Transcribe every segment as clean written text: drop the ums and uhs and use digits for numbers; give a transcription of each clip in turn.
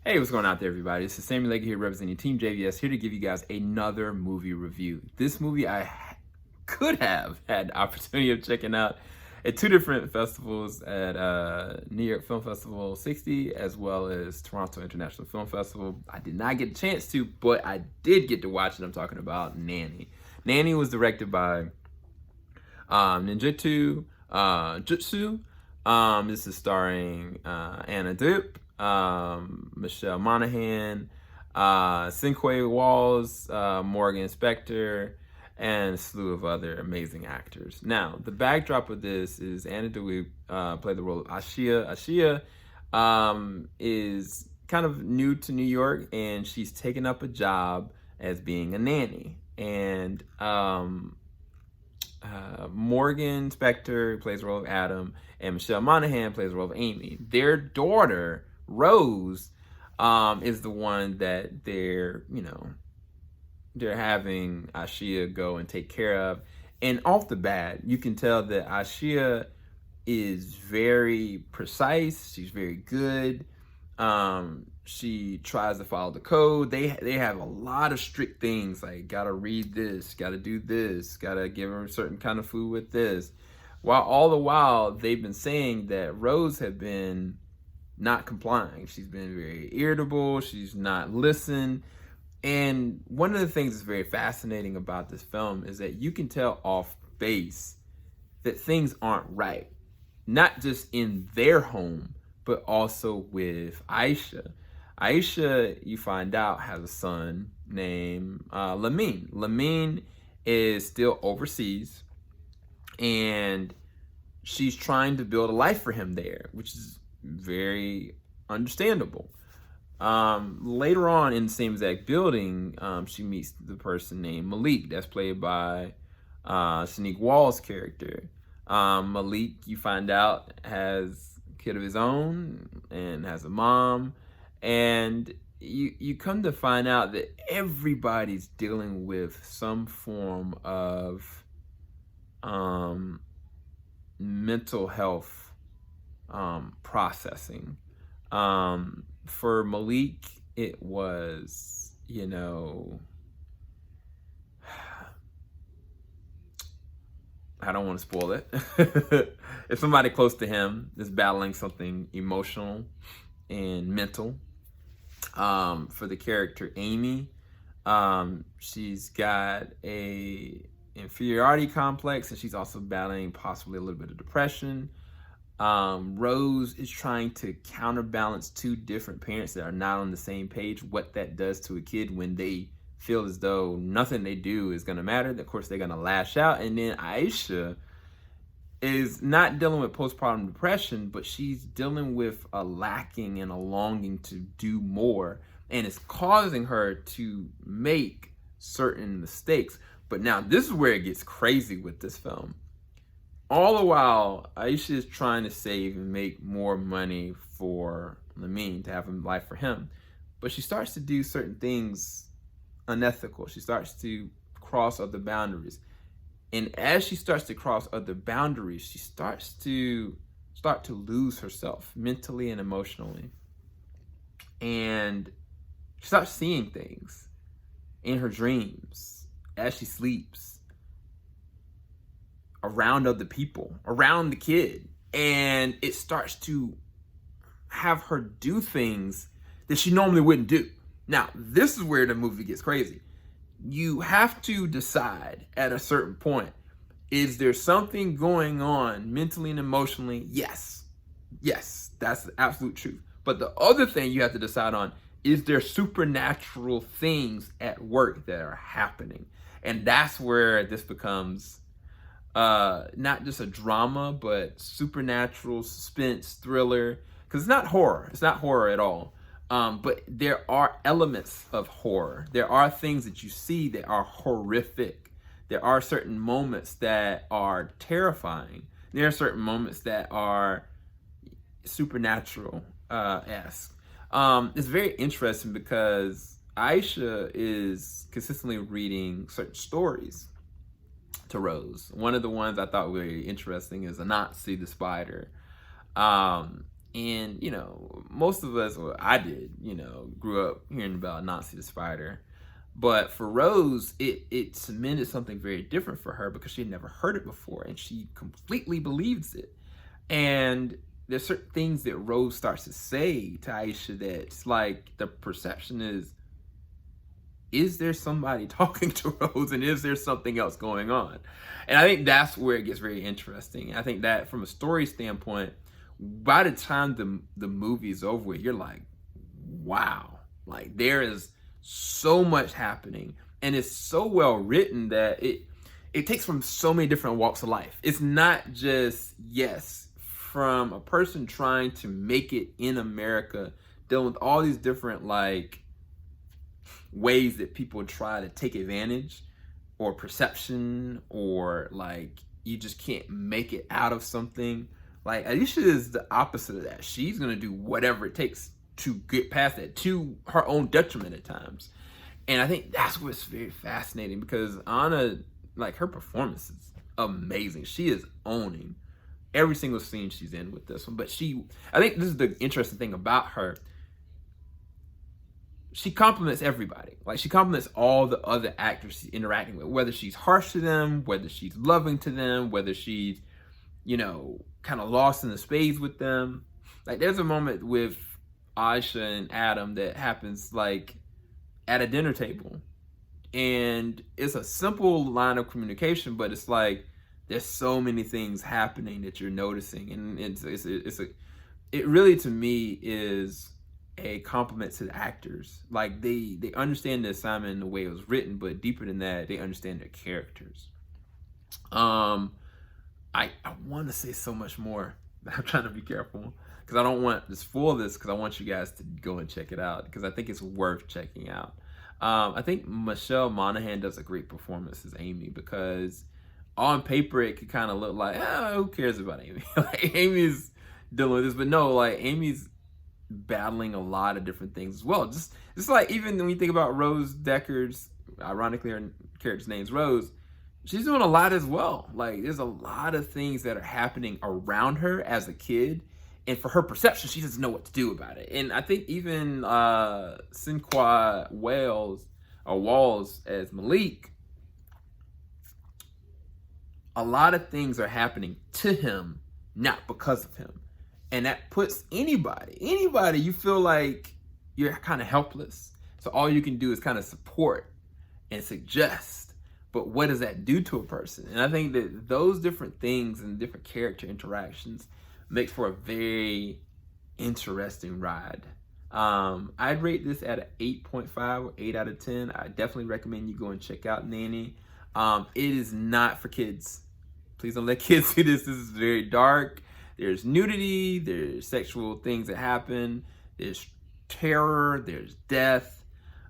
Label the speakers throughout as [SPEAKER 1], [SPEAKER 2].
[SPEAKER 1] Hey, what's going on there, everybody? This is Sammy Leggy here representing Team JVS, here to give you guys another movie review. This movie I could have had the opportunity of checking out at two different festivals, at New York Film Festival 60 as well as Toronto International Film Festival. I did not get a chance to, but I did get to watch it. I'm talking about Nanny. Nanny was directed by Ninjutsu Jutsu. This is starring Anna Dupe, Michelle Monaghan, Cinque Walls, Morgan Spector, and a slew of other amazing actors. Now, the backdrop of this is Anna Dupe played the role of Ashia. Ashia is kind of new to New York, and she's taken up a job as being a nanny. And Morgan Spector plays the role of Adam, and Michelle Monaghan plays the role of Amy. Their daughter, Rose, is the one that they're having Ashia go and take care of. And off the bat, you can tell that Ashia is very precise. She's very good. She tries to follow the code. They have a lot of strict things, like gotta read this, gotta do this, gotta give her a certain kind of food with this. While all the while they've been saying that Rose had been not complying. She's been very irritable. She's not listened. And one of the things that's very fascinating about this film is that you can tell off base that things aren't right, not just in their home, but also with Aisha. Aisha, you find out, has a son named Lamine. Lamine is still overseas, and she's trying to build a life for him there, which is very understandable. Later on in the same exact building, she meets the person named Malik, that's played by Cinque Walls' character. Malik, you find out, has a kid of his own and has a mom. And you come to find out that everybody's dealing with some form of mental health processing. For Malik, it was, I don't want to spoil it. If somebody close to him is battling something emotional and mental, for the character Amy, she's got a inferiority complex, and she's also battling possibly a little bit of depression. Rose is trying to counterbalance two different parents that are not on the same page, what that does to a kid when they feel as though nothing they do is going to matter. Of course, they're going to lash out. And then Aisha is not dealing with postpartum depression, but she's dealing with a lacking and a longing to do more, and it's causing her to make certain mistakes. But now this is where it gets crazy with this film. All the while, Aisha is trying to save and make more money for Lamine, to have a life for him. But she starts to do certain things unethical. She starts to cross other boundaries. And as she starts to cross other boundaries, she starts to lose herself mentally and emotionally. And she starts seeing things in her dreams, as she sleeps, around other people, around the kid. And it starts to have her do things that she normally wouldn't do. Now, this is where the movie gets crazy. You have to decide at a certain point, is there something going on mentally and emotionally? Yes, that's the absolute truth. But the other thing you have to decide on, is there supernatural things at work that are happening? And that's where this becomes not just a drama, but supernatural suspense thriller. Because it's not horror. It's not horror at all. But there are elements of horror. There are things that you see that are horrific. There are certain moments that are terrifying. There are certain moments that are supernatural-esque. It's very interesting because Aisha is consistently reading certain stories to Rose. One of the ones I thought was very interesting is Anansi the Spider. And, most of us, well, I did, grew up hearing about Nazi the Spider. But for Rose, it cemented something very different for her because she had never heard it before and she completely believes it. And there's certain things that Rose starts to say to Aisha that's like the perception is there somebody talking to Rose and is there something else going on? And I think that's where it gets very interesting. I think that from a story standpoint, by the time the movie is over with, you're like, wow, like there is so much happening and it's so well written that it takes from so many different walks of life. It's not just, yes, from a person trying to make it in America, dealing with all these different like ways that people try to take advantage or perception, or like you just can't make it out of something. Like Alicia is the opposite of that. She's gonna do whatever it takes to get past that, to her own detriment at times. And I think that's what's very fascinating because Anna, like her performance is amazing. She is owning every single scene she's in with this one. But I think this is the interesting thing about her. She compliments everybody. Like she compliments all the other actors she's interacting with, whether she's harsh to them, whether she's loving to them, whether she's, kind of lost in the space with them. Like there's a moment with Aisha and Adam that happens like at a dinner table. And it's a simple line of communication, but it's like there's so many things happening that you're noticing. And it really to me is a compliment to the actors. Like they understand the assignment and the way it was written, but deeper than that, they understand their characters. I want to say so much more. I'm trying to be careful because I don't want to spoil this because I want you guys to go and check it out because I think it's worth checking out. I think Michelle Monaghan does a great performance as Amy because on paper it could kind of look like, who cares about Amy? Like Amy's dealing with this, but no, like Amy's battling a lot of different things as well. Just like even when you think about Rose Decker's, ironically her character's name's Rose, she's doing a lot as well. Like there's a lot of things that are happening around her as a kid, and for her perception, she doesn't know what to do about it. And I think even Sinqua Walls as Malik, a lot of things are happening to him, not because of him. And that puts anybody, you feel like you're kind of helpless. So all you can do is kind of support and suggest. But what does that do to a person? And I think that those different things and different character interactions makes for a very interesting ride. I'd rate this at an 8.5 or 8 out of 10. I definitely recommend you go and check out Nanny. It is not for kids. Please don't let kids see this. This is very dark. There's nudity, there's sexual things that happen, there's terror, there's death.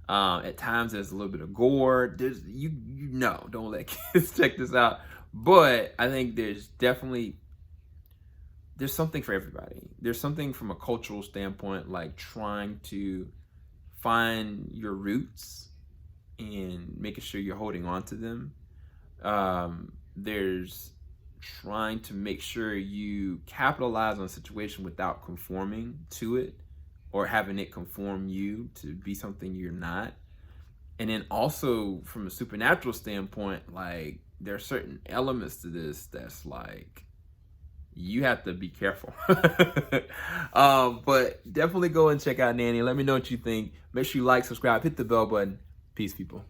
[SPEAKER 1] At times there's a little bit of gore. There's don't let kids check this out. But I think there's something for everybody. There's something from a cultural standpoint, like trying to find your roots and making sure you're holding on to them. There's trying to make sure you capitalize on a situation without conforming to it or having it conform you to be something you're not. And then also from a supernatural standpoint, like there are certain elements to this that's like you have to be careful. But definitely go and check out Nanny. Let me know what you think. Make sure you like, subscribe, hit the bell button. Peace, people.